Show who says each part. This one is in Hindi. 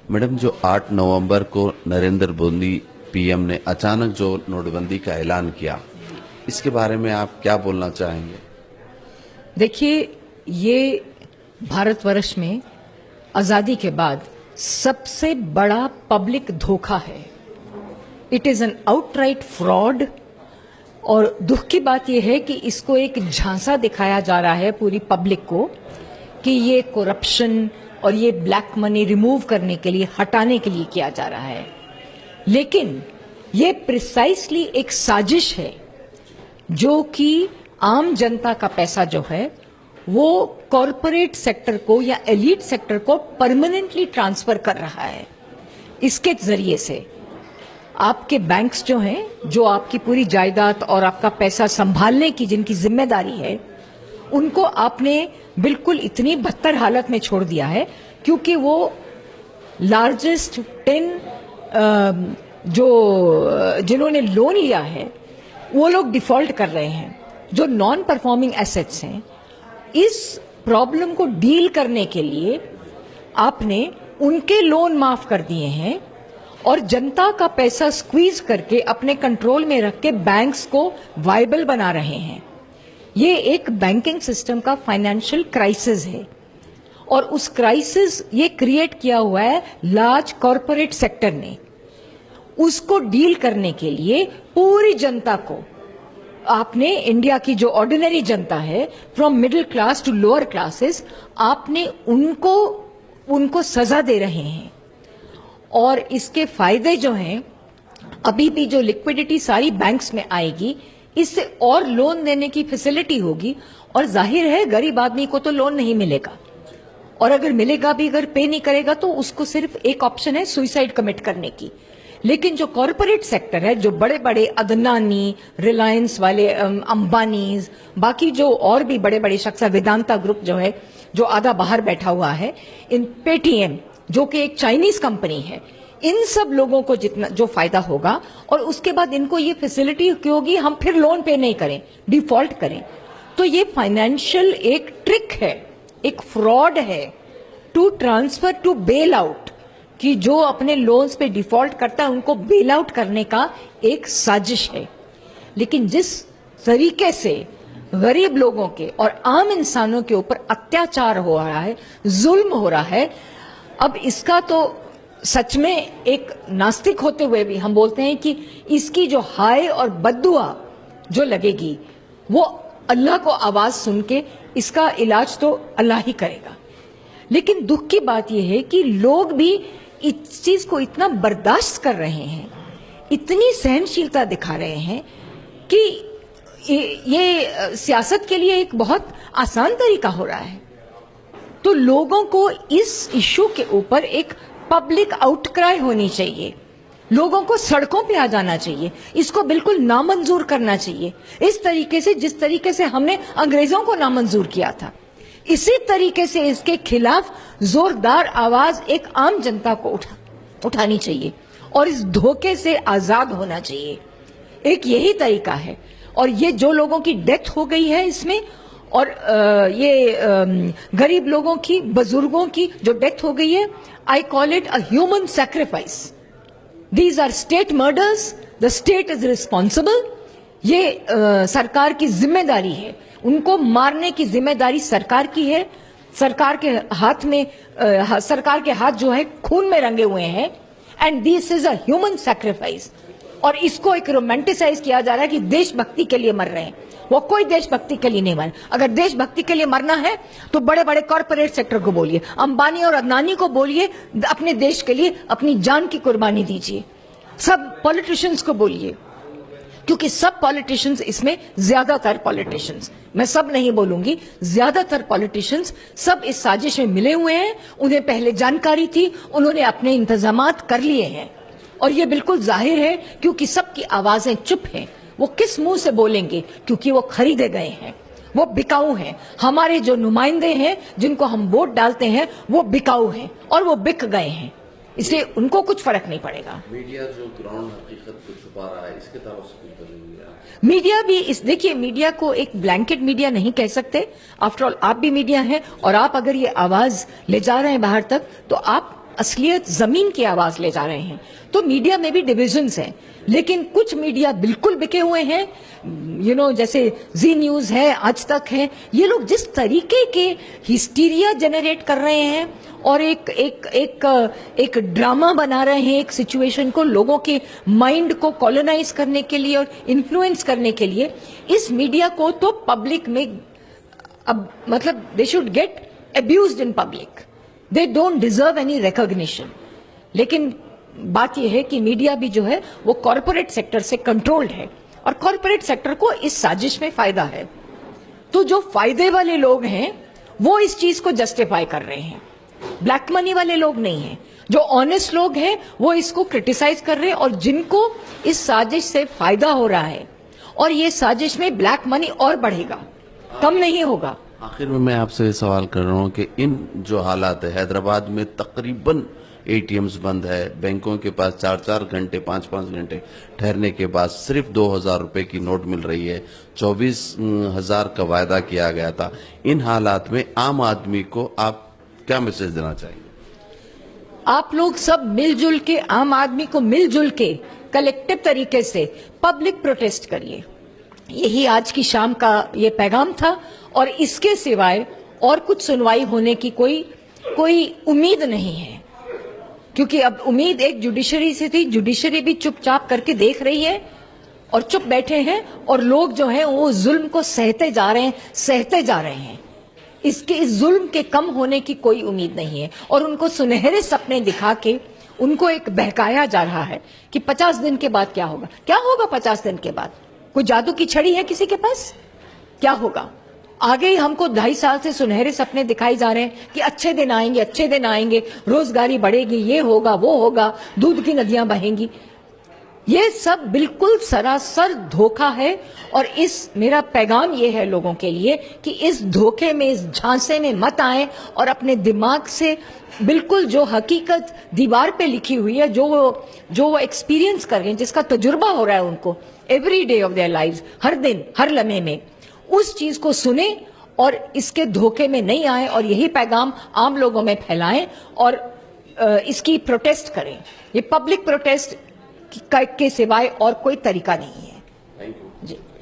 Speaker 1: मैडम, जो 8 नवंबर को नरेंद्र मोदी पीएम ने अचानक जो नोटबंदी का ऐलान किया, इसके बारे में आप क्या बोलना चाहेंगे?
Speaker 2: देखिए, ये भारतवर्ष में आजादी के बाद सबसे बड़ा पब्लिक धोखा है। It is an outright fraud. और दुख की बात यह है कि इसको एक झांसा दिखाया जा रहा है पूरी पब्लिक को कि ये करप्शन और ये ब्लैक मनी रिमूव करने के लिए, हटाने के लिए किया जा रहा है। लेकिन ये प्रिसाइसली एक साजिश है जो कि आम जनता का पैसा जो है वो कॉरपोरेट सेक्टर को या एलीट सेक्टर को परमानेंटली ट्रांसफर कर रहा है। इसके जरिए से आपके बैंक्स जो हैं, जो आपकी पूरी जायदाद और आपका पैसा संभालने की जिनकी जिम्मेदारी है, उनको आपने बिल्कुल इतनी बदतर हालत में छोड़ दिया है क्योंकि वो लार्जेस्ट 10 जिन्होंने लोन लिया है वो लोग डिफॉल्ट कर रहे हैं। जो नॉन परफॉर्मिंग एसेट्स हैं, इस प्रॉब्लम को डील करने के लिए आपने उनके लोन माफ कर दिए हैं और जनता का पैसा स्क्वीज करके अपने कंट्रोल में रख के बैंक्स को वायबल बना रहे हैं। ये एक बैंकिंग सिस्टम का फाइनेंशियल क्राइसिस है और उस क्राइसिस ये क्रिएट किया हुआ है लार्ज कॉरपोरेट सेक्टर ने। उसको डील करने के लिए पूरी जनता को आपने, इंडिया की जो ऑर्डिनरी जनता है, from middle class to lower classes, आपने उनको सजा दे रहे हैं। और इसके फायदे जो हैं, अभी भी जो लिक्विडिटी सारी बैंक्स में आएगी, इससे और लोन देने की फैसिलिटी होगी। और जाहिर है गरीब आदमी को तो लोन नहीं मिलेगा, और अगर मिलेगा भी, अगर पे नहीं करेगा तो उसको सिर्फ एक ऑप्शन है सुसाइड कमिट करने की। लेकिन जो कॉरपोरेट सेक्टर है, जो बड़े बड़े अदनानी, रिलायंस वाले, अंबानीज, बाकी जो और भी बड़े बड़े शख्स, वेदांता ग्रुप जो है, जो आधा बाहर बैठा हुआ है, इन पेटीएम जो कि एक चाइनीज कंपनी है, इन सब लोगों को जितना जो फायदा होगा, और उसके बाद इनको ये फैसिलिटी की होगी हम फिर लोन पे नहीं करें, डिफॉल्ट करें। तो ये फाइनेंशियल एक ट्रिक है, एक फ्रॉड है to transfer to bail out, कि जो अपने लोन्स पे डिफॉल्ट करता है उनको बेल आउट करने का एक साजिश है। लेकिन जिस तरीके से गरीब लोगों के और आम इंसानों के ऊपर अत्याचार हो रहा है, जुल्म हो रहा है, अब इसका तो सच में एक नास्तिक होते हुए भी हम बोलते हैं कि इसकी जो हाय और बद्दुआ जो लगेगी वो अल्लाह को आवाज सुन के इसका इलाज तो अल्लाह ही करेगा। लेकिन दुख की बात यह है कि लोग भी इस चीज को इतना बर्दाश्त कर रहे हैं, इतनी सहनशीलता दिखा रहे हैं कि ये सियासत के लिए एक बहुत आसान तरीका हो रहा है। तो लोगों को इस इश्यू के ऊपर एक पब्लिक आउटक्राई होनी चाहिए, लोगों को सड़कों पे आ जाना चाहिए, इसको बिल्कुल नामंजूर करना चाहिए। इस तरीके से जिस तरीके से हमने अंग्रेजों को नामंजूर किया था, इसी तरीके से इसके खिलाफ जोरदार आवाज एक आम जनता को उठानी चाहिए और इस धोखे से आजाद होना चाहिए। एक यही तरीका है। और ये जो लोगों की डेथ हो गई है इसमें, और ये गरीब लोगों की, बुजुर्गों की जो डेथ हो गई है, I call it a human sacrifice. These are state murders, the state is responsible. ये सरकार की जिम्मेदारी है, उनको मारने की जिम्मेदारी सरकार की है। सरकार के हाथ में सरकार के हाथ जो है खून में रंगे हुए हैं, and this is a human sacrifice. और इसको एक रोमांटिसाइज किया जा रहा है कि देशभक्ति के लिए मर रहे हैं। वो कोई देशभक्ति के लिए नहीं मर। अगर देशभक्ति के लिए मरना है तो बड़े बड़े कॉर्पोरेट सेक्टर को बोलिए, अंबानी और अदनानी को बोलिए, अपने देश के लिए अपनी जान की कुर्बानी दीजिए। सब पॉलिटिशियंस को बोलिए, क्योंकि सब पॉलिटिशियंस इसमें, ज्यादातर पॉलिटिशियंस, मैं सब नहीं बोलूंगी, ज्यादातर पॉलिटिशियंस सब इस साजिश में मिले हुए हैं। उन्हें पहले जानकारी थी, उन्होंने अपने इंतजामात कर लिए हैं। और ये बिल्कुल जाहिर है क्योंकि सबकी आवाजें चुप हैं। वो किस मुंह से बोलेंगे? क्योंकि वो खरीदे गए हैं, वो बिकाऊ हैं। हमारे जो नुमाइंदे हैं, जिनको हम वोट डालते हैं, वो बिकाऊ हैं और वो बिक गए हैं, इसलिए उनको कुछ फर्क नहीं पड़ेगा।
Speaker 1: मीडिया जो ग्राउंड हकीकत को छुपा रहा है, इसके तरफ से
Speaker 2: मीडिया भी देखिए, मीडिया को एक ब्लैंकेट मीडिया नहीं कह सकते। आफ्टर ऑल आप भी मीडिया हैं, और आप अगर ये आवाज ले जा रहे हैं बाहर तक, तो आप असलियत जमीन की आवाज ले जा रहे हैं। तो मीडिया में भी डिविजन्स हैं, लेकिन कुछ मीडिया बिल्कुल बिके हुए हैं, जैसे जी न्यूज है, आज तक है, ये लोग जिस तरीके के हिस्टीरिया जनरेट कर रहे हैं और एक ड्रामा बना रहे हैं, एक सिचुएशन को लोगों के माइंड को कॉलोनाइज करने के लिए और इन्फ्लुएंस करने के लिए, इस मीडिया को तो पब्लिक में अब मतलब they should get abused in public. They don't deserve any recognition. लेकिन बात यह है कि मीडिया भी जो है वो कॉरपोरेट सेक्टर से कंट्रोल्ड है और कॉरपोरेट सेक्टर को इस साजिश में फायदा है। तो जो फायदे वाले लोग हैं वो इस चीज को जस्टिफाई कर रहे हैं, ब्लैक मनी वाले लोग नहीं हैं। जो ऑनेस्ट लोग हैं वो इसको क्रिटिसाइज कर रहे हैं और जिनको इस साजिश से फायदा हो रहा है, और ये साजिश में ब्लैक मनी और बढ़ेगा, कम नहीं होगा।
Speaker 1: आखिर में मैं आपसे सवाल कर रहा हूं कि इन जो हालात है, हैदराबाद में तकरीबन एटीएम्स बंद है, बैंकों के पास 4-4 घंटे 5-5 घंटे ठहरने के बाद सिर्फ 2,000 रुपए की नोट मिल रही है, 24,000 का वायदा किया गया था। इन हालात में आम आदमी को आप क्या मैसेज देना चाहेंगे?
Speaker 2: आप लोग सब मिलजुल के, आम आदमी को मिलजुल के कलेक्टिव तरीके से पब्लिक प्रोटेस्ट करिए। यही आज की शाम का ये पैगाम था और इसके सिवाय और कुछ सुनवाई होने की कोई उम्मीद नहीं है, क्योंकि अब उम्मीद एक जुडिशरी से थी। जुडिशरी भी चुपचाप करके देख रही है और चुप बैठे हैं, और लोग जो हैं वो जुल्म को सहते जा रहे हैं। इस जुल्म के कम होने की कोई उम्मीद नहीं है और उनको सुनहरे सपने दिखा के उनको एक बहकाया जा रहा है कि 50 दिन के बाद क्या होगा। क्या होगा 50 दिन के बाद? कोई जादू की छड़ी है किसी के पास? क्या होगा? आगे ही हमको 2.5 साल से सुनहरे सपने दिखाई जा रहे हैं कि अच्छे दिन आएंगे, रोजगारी बढ़ेगी, ये होगा, वो होगा, दूध की नदियां बहेंगी। ये सब बिल्कुल सरासर धोखा है और मेरा पैगाम ये है लोगों के लिए कि इस धोखे में, इस झांसे में मत आए और अपने दिमाग से बिल्कुल जो हकीकत दीवार पे लिखी हुई है, जो वो एक्सपीरियंस कर रहे हैं, जिसका तजुर्बा हो रहा है उनको every day of their lives, हर दिन हर लम्हे में, उस चीज को सुने और इसके धोखे में नहीं आए और यही पैगाम आम लोगों में फैलाएं और इसकी प्रोटेस्ट करें। ये पब्लिक प्रोटेस्ट के सिवाय और कोई तरीका नहीं है।